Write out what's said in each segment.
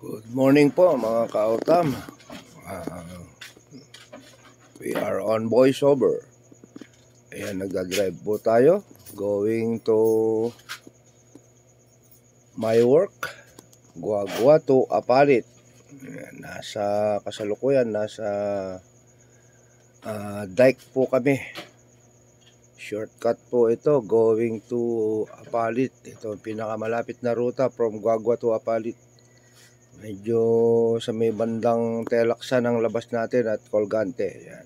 Good morning po mga kautam. We are on voiceover. Ayan, nagdadrive po tayo. Going to my work. Guagua to Apalit. Ayan, nasa dike po kami. Shortcut po ito. Going to Apalit. Ito ang pinakamalapit na ruta from Guagua to Apalit. Medyo sa may bandang Telaksan ang labas natin at Colgante. Yan.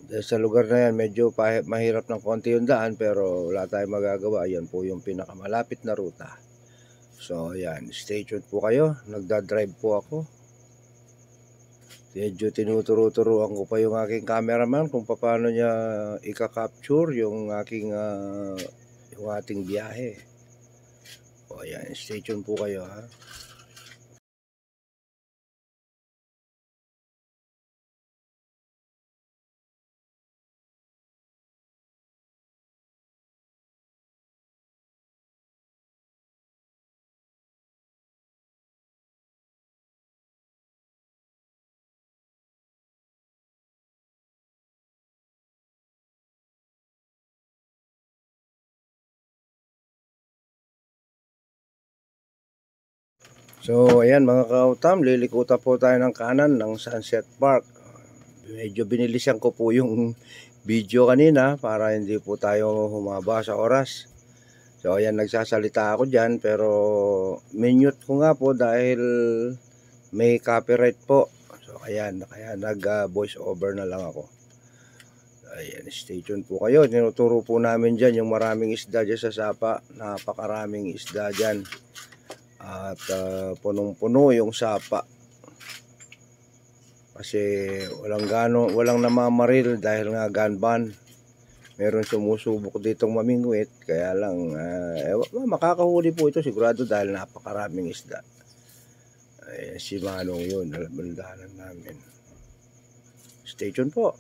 Dahil sa lugar na yan, medyo mahirap ng konti yung daan pero wala tayong magagawa. Yan po yung pinakamalapit na ruta. So yan, stay tuned po kayo. Nagdadrive po ako. Medyo tinuturo-turuan ko pa yung aking cameraman kung paano niya ika-capture yung ating biyahe. O yan, stay tuned po kayo ha. So ayan mga kautam, lilikutan po tayo ng kanan ng Sunset Park. Medyo binilisan ko po yung video kanina para hindi po tayo humaba sa oras. So ayan, nagsasalita ako dyan pero minute ko nga po dahil may copyright po. So ayan, kaya nag voice over na lang ako. Ayan, stay tuned po kayo. Tinuturo po namin dyan yung maraming isda dyan sa Sapa. Napakaraming isda dyan. At punong-puno yung Sapa. Kasi walang namamaril dahil nga gun ban. Meron sumusubok ditong mamingwit. Kaya lang, makakahuli po ito sigurado dahil napakaraming isda. Si Manong yun, nalabandahanan namin. Stay tuned po.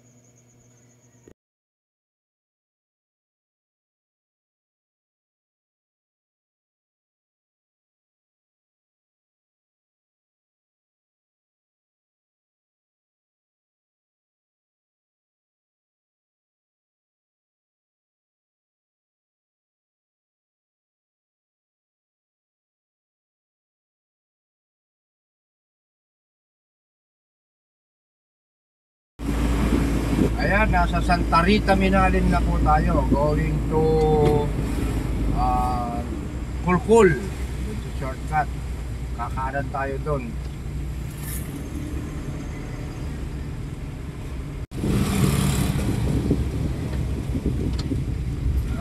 Ayan, nasa Santa Rita Minalin na po tayo. Going to Kulkul. Ito shortcut. Kakanan tayo doon.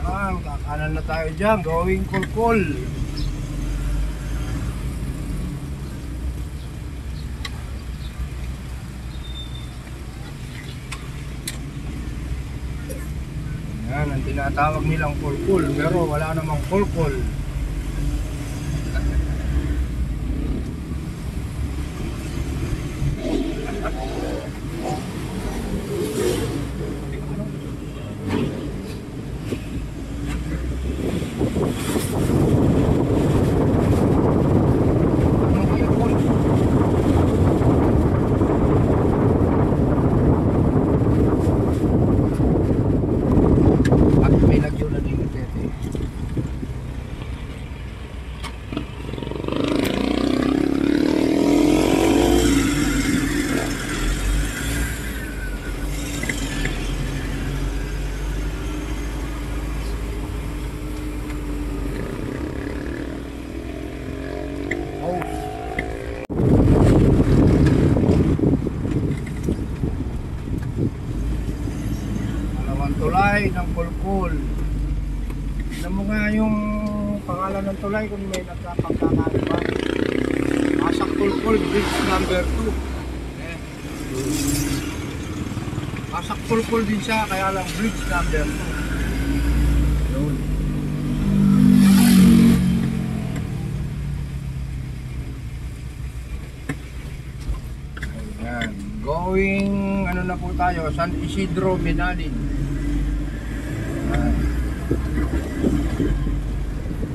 Ayan, kakanan na tayo dyan. Going Kulkul. Yan ang tinatawag nilang kulkul, pero wala namang kulkul. Tulay ng Kulkul. Alam mo nga yung pangalan ng tulay kung may nagkapagkakaiba. Pasak Kulkul Bridge number 2. Pasak Kulkul din siya, kaya lang Bridge number 2. Yun. Ayan. Going ano na po tayo, San Isidro Minalin.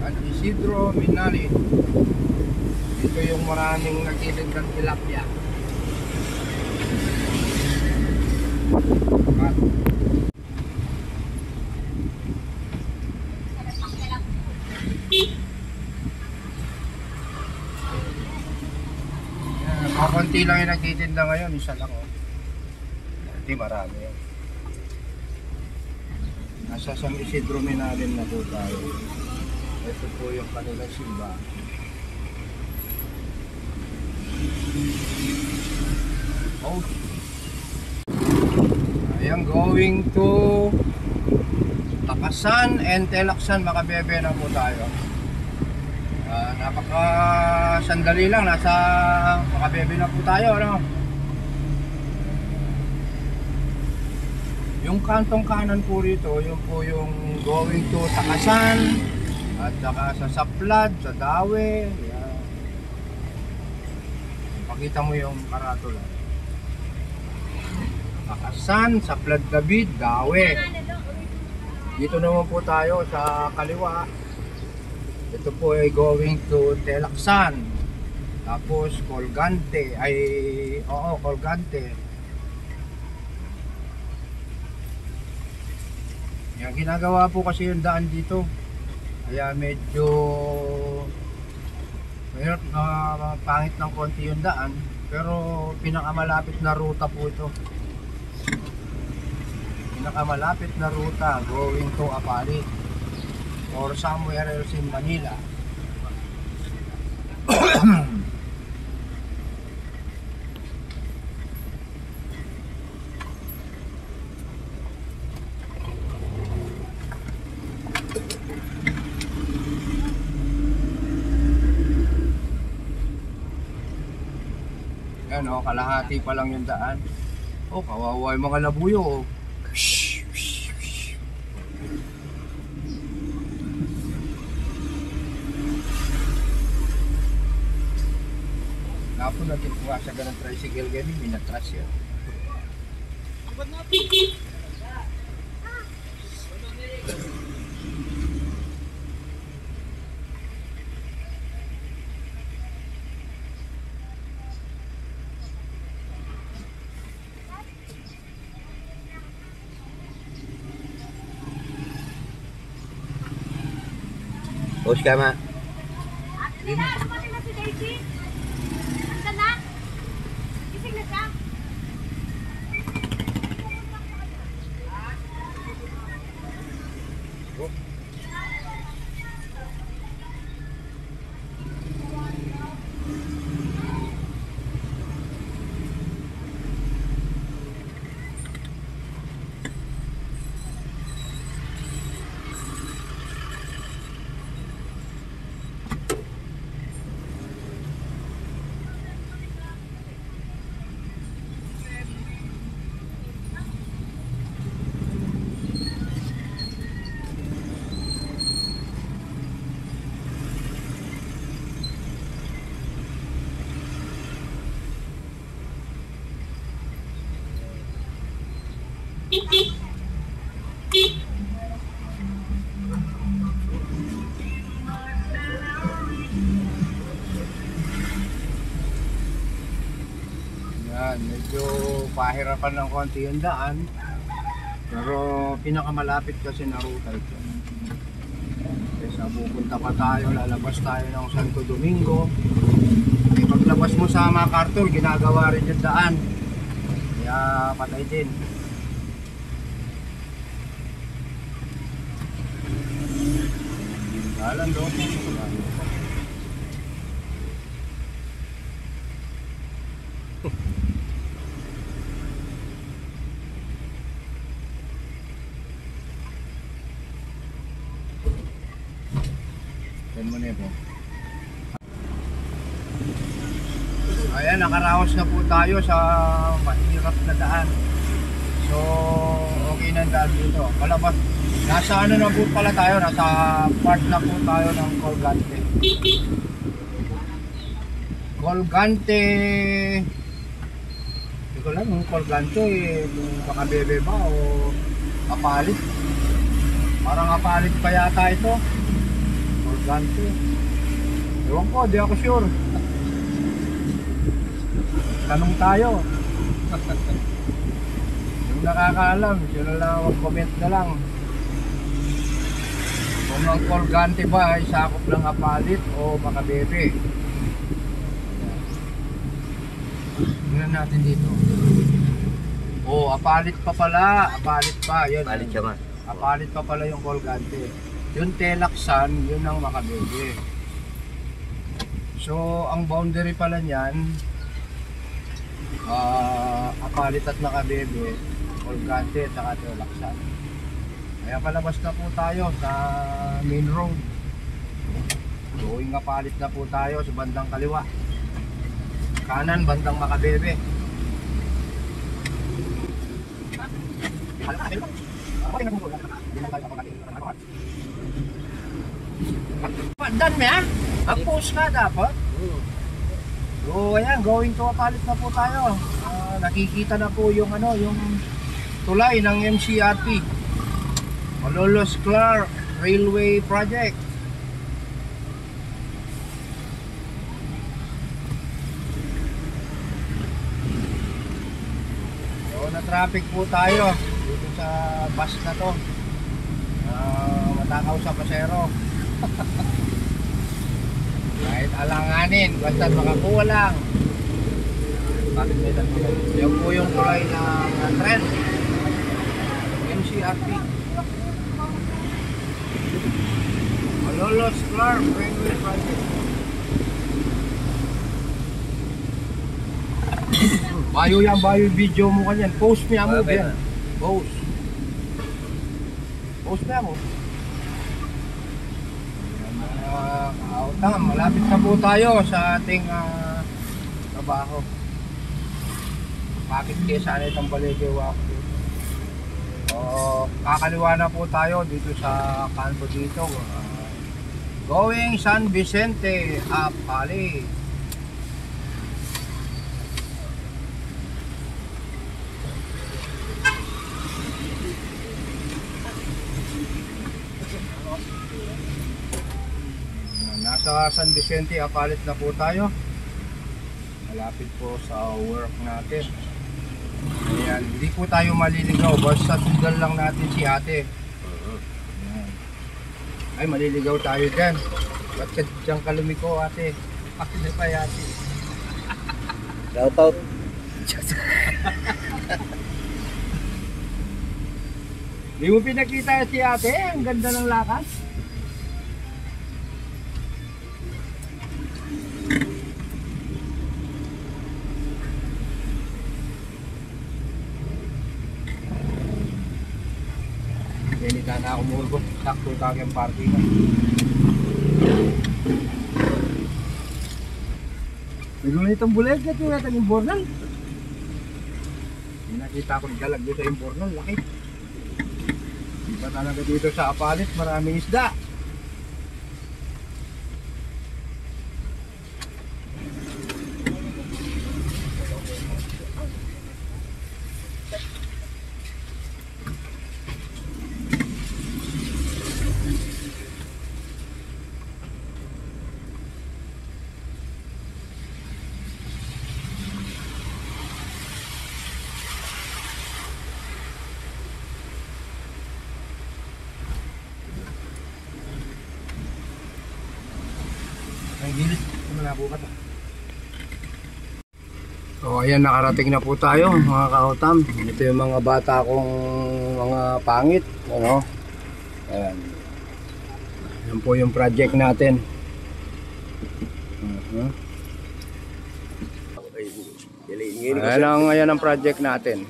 San Isidro Minalin. Ito yung maraming nagtitindang tilapia. At kakunti lang yung nagtitinda ngayon, isa lang oh. Hindi marami yan. Nasa San Isidro Minalin na po tayo. Ito po yung kanilang simbahan. Oh. Ayan, going to Takasan and Telaksan, Makabebe na po tayo. Napaka sandali lang, nasa Makabebe na po tayo, ano? Yung kantong kanan po rito, yun po yung going to Takasan at saka sa Saplad, sa Dawe. Yan. Pakita mo yung karatula. Takasan, Saplad David, Dawe. Dito naman po tayo sa kaliwa. Ito po ay going to Telaksan. Tapos Colgante, Colgante. Yung ginagawa po kasi yung daan dito. Kaya medyo mahirap na pangit ng konti yung daan. Pero pinakamalapit na ruta po ito. Pinakamalapit na ruta going to Apalit or somewhere else in Manila. Yan o, kalahati pa lang yung daan. Oh, kawawa yung mga labuyo oh. Napo natin kuha sa ganang tricycle ganyan, minatras yan. Bos ka ma. Ate na, dumating na si Daisy. Asa na? Gising na siya. Yan, medyo pahirapan ng konti yung daan. Pero pinakamalapit kasi na ruta ito. Kesa pupunta pa tayo, lalabas tayo ng Santo Domingo. Ay paglabas mo sa MacArthur, ginagawa rin yung daan. Kaya patay din. Dalan doon. Yan mo na ito. Ayan, nakaraos na po tayo sa mahirap na daan. So, okay na daan dito. Palabas, nasa ano na po pala tayo, nasa part na po tayo ng Colgante. Colgante. Hindi ko lang, yung Colgante, Makabebe ba o Apalit? Parang Apalit pa yata ito. Colgante. Ewan ko, di ako sure. Tanong tayo. Yung nakakaalam, sila lang mag-comment na lang. Kung ang Colgante ba ay sakop ng Apalit o Makabebe. Tingnan natin dito. Oh, Apalit pa pala. Apalit pa. Yan. Palit siya man. Apalit pa pala yung Colgante. Yung Telaksan, yun ang Makabebe. So, ang boundary pala niyan, Apalit at Makabebe, Colgante at saka Telaksan. Kaya palabas na po tayo sa main road. Going Apalit na po tayo sa bandang kaliwa. Kanan, bandang Makabebe. Dan mo yan? Mag-post ka dapat. So ayan, going to Apalit na po tayo. Nakikita na po yung yung tulay ng MCRP. Malolos Clark Railway Project. So na-traffic po tayo dito sa bus na to. Matakaw sa pasero. Kahit alanganin, basta makakuha lang. Bakit may tanong? Yan po yung tulay ng tren. MCRP. Malolos Clark Railway Project. Bayo yan, bayo yung video mo kanyan. Post niya mo yan. Post. Post niya mo. Malapit na po tayo sa ating trabaho. Bakit kesa na itong Balete Walkway? Kakaliwa na po tayo dito sa kanto dito. Going San Vicente, Apalit. Nasa San Vicente, Apalit na po tayo. Malapit po sa work natin. Ayan, hindi po tayo maliligaw. Basta sundan lang natin si ate. Ayan. Ay, maliligaw tayo dyan. Ba't ka dyan kalumiko ate? Bakit na pa ate? Shout out. Di mo pinakita si ate? Ang ganda ng lakas. Ganita na ako murgo. Sakto kaging party na. Meron itong bulag na ito natin yung bornal. Hindi nakita ko galag dito yung bornal. Laki. Di ba talaga dito sa Apalit maraming isda. Ang gilid, malabo ka to. So ayan, nakarating na po tayo mga kautam. Ito yung mga bata kong mga pangit, ano? Ayan. Yan po yung project natin. Ayan ang project natin.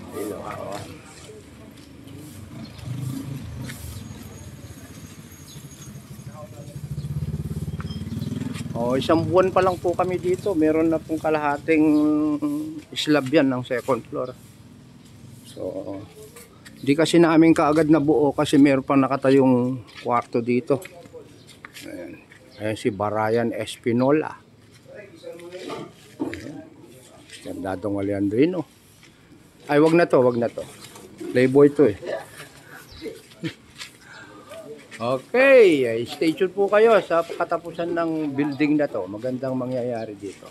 Isang buwan pa lang po kami dito. Meron na pong kalahating slab yan ng second floor. So, di kasi namin kaagad na buo kasi meron pang nakatayong kwarto dito. Ayan, ayan si Barayan Espinola. Standadong Alejandrino. Ay, wag na to, wag na to. Playboy to eh. Okay, stay tuned po kayo sa katapusan ng building na to. Magandang mangyayari dito.